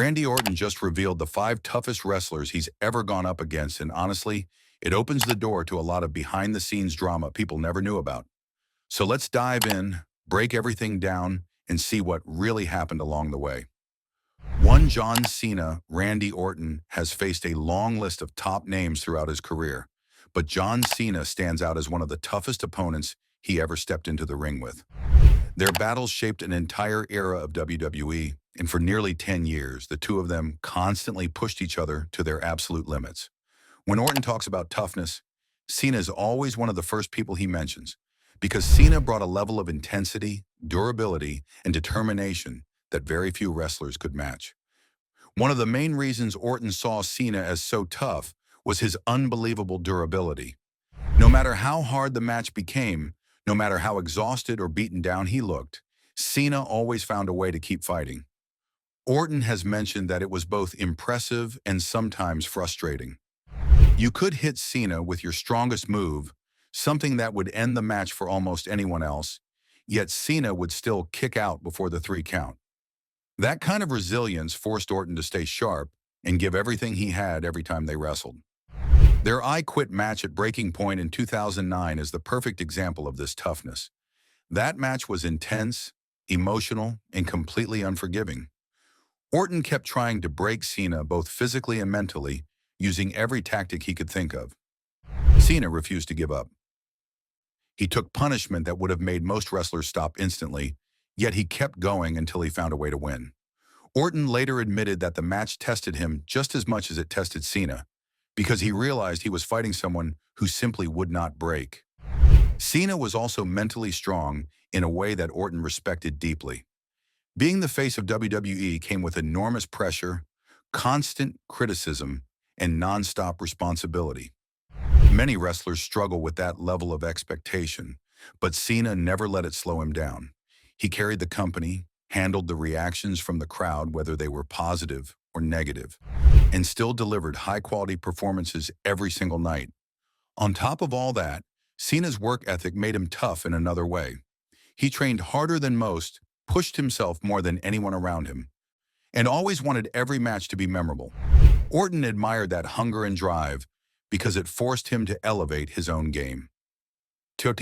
Randy Orton just revealed the 5 toughest wrestlers he's ever gone up against, and honestly, it opens the door to a lot of behind-the-scenes drama people never knew about. So let's dive in, break everything down, and see what really happened along the way. 1. John Cena. Randy Orton has faced a long list of top names throughout his career, but John Cena stands out as one of the toughest opponents he ever stepped into the ring with. Their battles shaped an entire era of WWE, and for nearly 10 years, the two of them constantly pushed each other to their absolute limits. When Orton talks about toughness, Cena is always one of the first people he mentions, because Cena brought a level of intensity, durability, and determination that very few wrestlers could match. One of the main reasons Orton saw Cena as so tough was his unbelievable durability. No matter how hard the match became, no matter how exhausted or beaten down he looked, Cena always found a way to keep fighting. Orton has mentioned that it was both impressive and sometimes frustrating. You could hit Cena with your strongest move, something that would end the match for almost anyone else, yet Cena would still kick out before the 3 count. That kind of resilience forced Orton to stay sharp and give everything he had every time they wrestled. Their I Quit match at Breaking Point in 2009 is the perfect example of this toughness. That match was intense, emotional, and completely unforgiving. Orton kept trying to break Cena both physically and mentally, using every tactic he could think of. Cena refused to give up. He took punishment that would have made most wrestlers stop instantly, yet he kept going until he found a way to win. Orton later admitted that the match tested him just as much as it tested Cena, because he realized he was fighting someone who simply would not break. Cena was also mentally strong in a way that Orton respected deeply. Being the face of WWE came with enormous pressure, constant criticism, and non-stop responsibility. Many wrestlers struggle with that level of expectation, but Cena never let it slow him down. He carried the company, handled the reactions from the crowd, whether they were positive or negative, and still delivered high-quality performances every single night. On top of all that, Cena's work ethic made him tough in another way. He trained harder than most, pushed himself more than anyone around him, and always wanted every match to be memorable. Orton admired that hunger and drive because it forced him to elevate his own game. 2.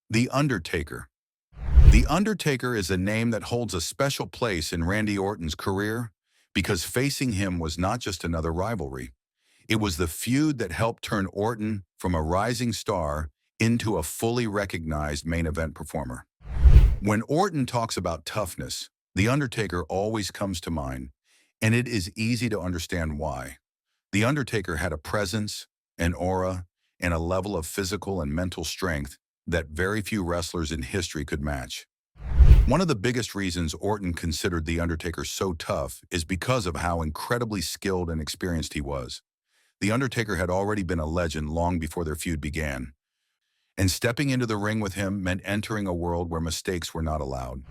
The Undertaker. The Undertaker is a name that holds a special place in Randy Orton's career because facing him was not just another rivalry. It was the feud that helped turn Orton from a rising star into a fully recognized main event performer. When Orton talks about toughness, The Undertaker always comes to mind, and it is easy to understand why. The Undertaker had a presence, an aura, and a level of physical and mental strength that very few wrestlers in history could match. One of the biggest reasons Orton considered The Undertaker so tough is because of how incredibly skilled and experienced he was. The Undertaker had already been a legend long before their feud began, and stepping into the ring with him meant entering a world where mistakes were not allowed.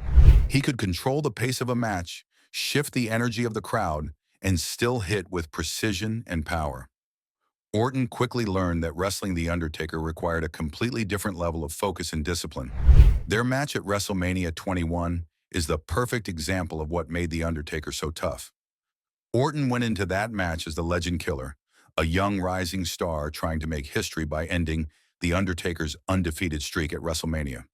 He could control the pace of a match, shift the energy of the crowd, and still hit with precision and power. Orton quickly learned that wrestling The Undertaker required a completely different level of focus and discipline. Their match at WrestleMania 21 is the perfect example of what made The Undertaker so tough. Orton went into that match as the Legend Killer, a young rising star trying to make history by ending The Undertaker's undefeated streak at WrestleMania.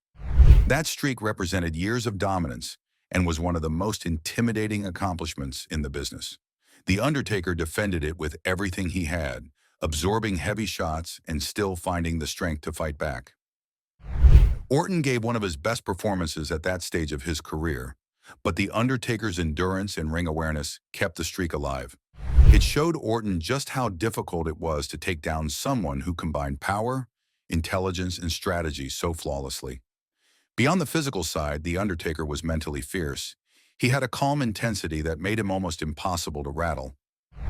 That streak represented years of dominance and was one of the most intimidating accomplishments in the business. The Undertaker defended it with everything he had, absorbing heavy shots and still finding the strength to fight back. Orton gave one of his best performances at that stage of his career, but The Undertaker's endurance and ring awareness kept the streak alive. It showed Orton just how difficult it was to take down someone who combined power, intelligence, and strategy so flawlessly. Beyond the physical side, The Undertaker was mentally fierce. He had a calm intensity that made him almost impossible to rattle.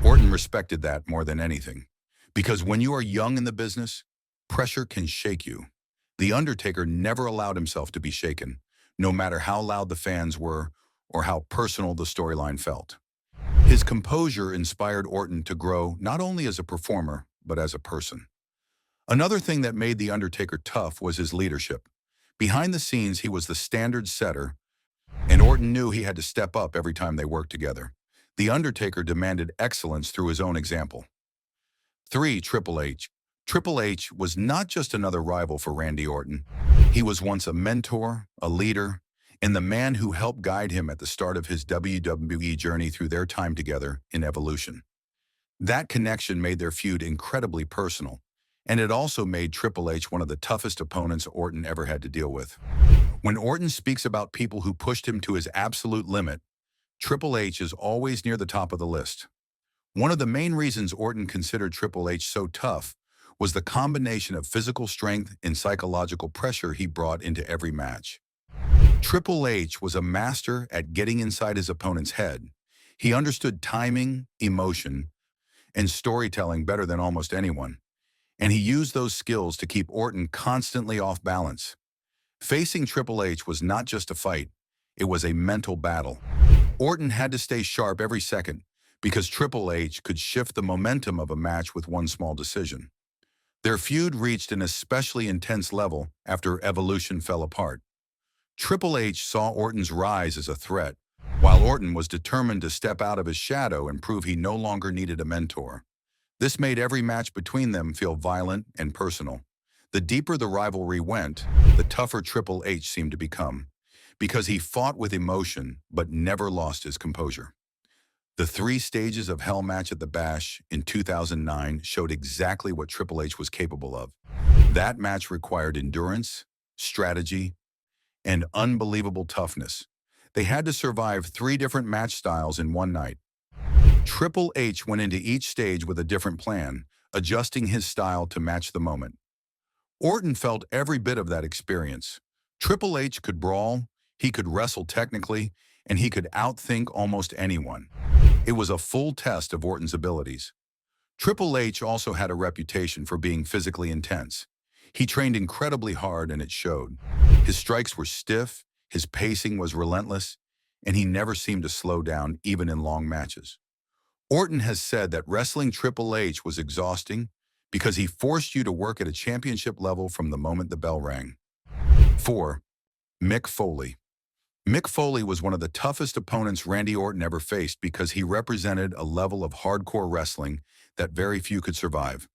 Orton respected that more than anything, because when you are young in the business, pressure can shake you. The Undertaker never allowed himself to be shaken, no matter how loud the fans were or how personal the storyline felt. His composure inspired Orton to grow not only as a performer, but as a person. Another thing that made The Undertaker tough was his leadership. Behind the scenes, he was the standard setter, And Orton knew he had to step up every time they worked together. The Undertaker demanded excellence through his own example. 3. Triple H. Triple H was not just another rival for Randy Orton. He was once a mentor, a leader, and the man who helped guide him at the start of his WWE journey through their time together in Evolution. That connection made their feud incredibly personal, and it also made Triple H one of the toughest opponents Orton ever had to deal with. When Orton speaks about people who pushed him to his absolute limit, Triple H is always near the top of the list. One of the main reasons Orton considered Triple H so tough was the combination of physical strength and psychological pressure he brought into every match. Triple H was a master at getting inside his opponent's head. He understood timing, emotion, and storytelling better than almost anyone, and he used those skills to keep Orton constantly off balance. Facing Triple H was not just a fight, it was a mental battle. Orton had to stay sharp every second because Triple H could shift the momentum of a match with one small decision. Their feud reached an especially intense level after Evolution fell apart. Triple H saw Orton's rise as a threat, while Orton was determined to step out of his shadow and prove he no longer needed a mentor. This made every match between them feel violent and personal. The deeper the rivalry went, the tougher Triple H seemed to become, because he fought with emotion but never lost his composure. The 3 stages of Hell match at the Bash in 2009 showed exactly what Triple H was capable of. That match required endurance, strategy, and unbelievable toughness. They had to survive 3 different match styles in one night. Triple H went into each stage with a different plan, adjusting his style to match the moment. Orton felt every bit of that experience. Triple H could brawl, he could wrestle technically, and he could outthink almost anyone. It was a full test of Orton's abilities. Triple H also had a reputation for being physically intense. He trained incredibly hard and it showed. His strikes were stiff, his pacing was relentless, and he never seemed to slow down even in long matches. Orton has said that wrestling Triple H was exhausting because he forced you to work at a championship level from the moment the bell rang. 4. Mick Foley. Mick Foley was one of the toughest opponents Randy Orton ever faced because he represented a level of hardcore wrestling that very few could survive.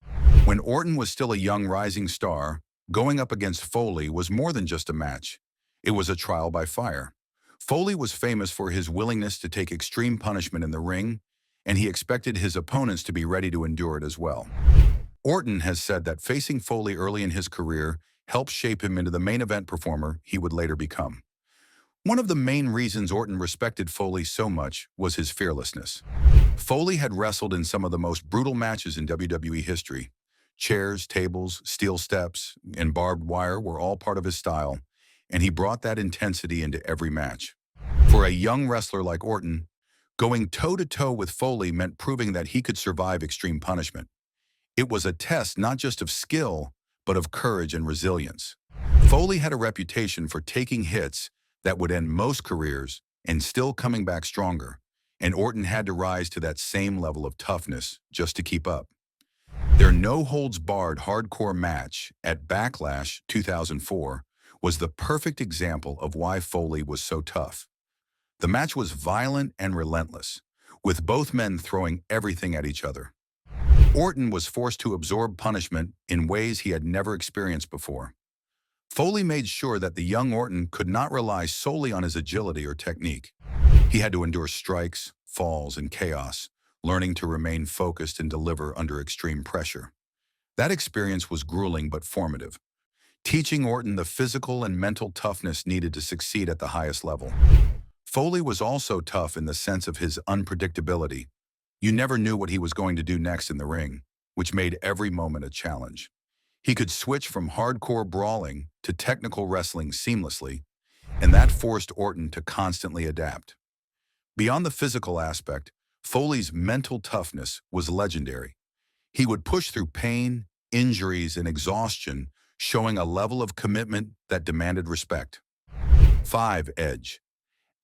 When Orton was still a young rising star, going up against Foley was more than just a match. It was a trial by fire. Foley was famous for his willingness to take extreme punishment in the ring, and he expected his opponents to be ready to endure it as well. Orton has said that facing Foley early in his career helped shape him into the main event performer he would later become. One of the main reasons Orton respected Foley so much was his fearlessness. Foley had wrestled in some of the most brutal matches in WWE history. Chairs, tables, steel steps, and barbed wire were all part of his style, and he brought that intensity into every match. For a young wrestler like Orton, going toe-to-toe with Foley meant proving that he could survive extreme punishment. It was a test not just of skill, but of courage and resilience. Foley had a reputation for taking hits that would end most careers and still coming back stronger, and Orton had to rise to that same level of toughness just to keep up. Their no-holds-barred hardcore match at Backlash 2004 was the perfect example of why Foley was so tough. The match was violent and relentless, with both men throwing everything at each other. Orton was forced to absorb punishment in ways he had never experienced before. Foley made sure that the young Orton could not rely solely on his agility or technique. He had to endure strikes, falls, and chaos, learning to remain focused and deliver under extreme pressure. That experience was grueling but formative, teaching Orton the physical and mental toughness needed to succeed at the highest level. Foley was also tough in the sense of his unpredictability. You never knew what he was going to do next in the ring, which made every moment a challenge. He could switch from hardcore brawling to technical wrestling seamlessly, and that forced Orton to constantly adapt. Beyond the physical aspect, Foley's mental toughness was legendary. He would push through pain, injuries, and exhaustion, showing a level of commitment that demanded respect. 5. Edge.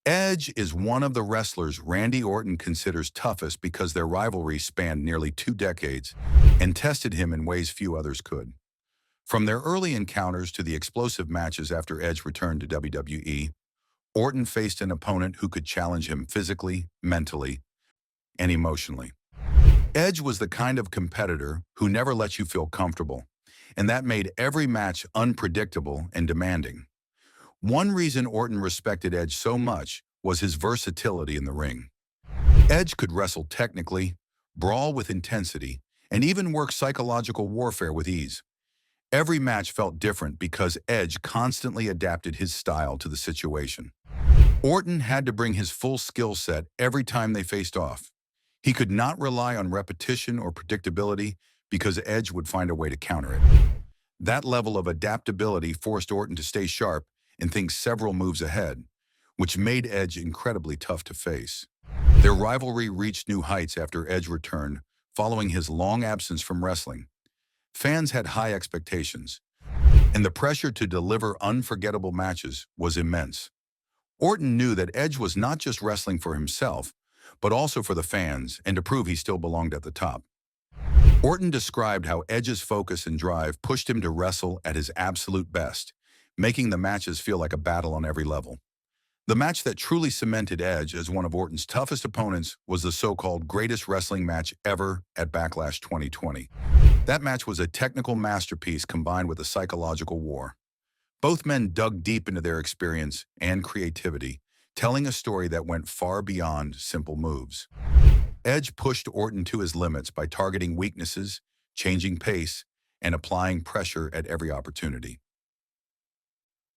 Edge is one of the wrestlers Randy Orton considers toughest because their rivalry spanned nearly 2 decades and tested him in ways few others could. From their early encounters to the explosive matches after Edge returned to WWE, Orton faced an opponent who could challenge him physically, mentally, and emotionally. Edge was the kind of competitor who never lets you feel comfortable, and that made every match unpredictable and demanding. One reason Orton respected Edge so much was his versatility in the ring. Edge could wrestle technically, brawl with intensity, and even work psychological warfare with ease. Every match felt different because Edge constantly adapted his style to the situation. Orton had to bring his full skill set every time they faced off. He could not rely on repetition or predictability because Edge would find a way to counter it. That level of adaptability forced Orton to stay sharp and think several moves ahead, which made Edge incredibly tough to face. Their rivalry reached new heights after Edge returned, following his long absence from wrestling. Fans had high expectations, and the pressure to deliver unforgettable matches was immense. Orton knew that Edge was not just wrestling for himself, but also for the fans and to prove he still belonged at the top. Orton described how Edge's focus and drive pushed him to wrestle at his absolute best, making the matches feel like a battle on every level. The match that truly cemented Edge as one of Orton's toughest opponents was the so-called greatest wrestling match ever at Backlash 2020. That match was a technical masterpiece combined with a psychological war. Both men dug deep into their experience and creativity, telling a story that went far beyond simple moves. Edge pushed Orton to his limits by targeting weaknesses, changing pace, and applying pressure at every opportunity.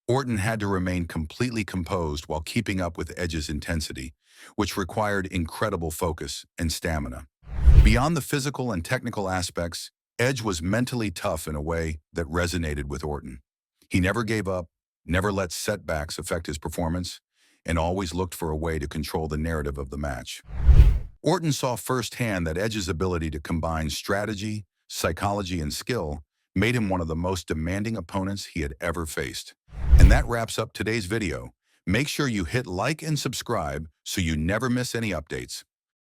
Orton had to remain completely composed while keeping up with Edge's intensity, which required incredible focus and stamina. Beyond the physical and technical aspects, Edge was mentally tough in a way that resonated with Orton. He never gave up, never let setbacks affect his performance, and always looked for a way to control the narrative of the match. Orton saw firsthand that Edge's ability to combine strategy, psychology, and skill made him one of the most demanding opponents he had ever faced. And that wraps up today's video. Make sure you hit like and subscribe so you never miss any updates.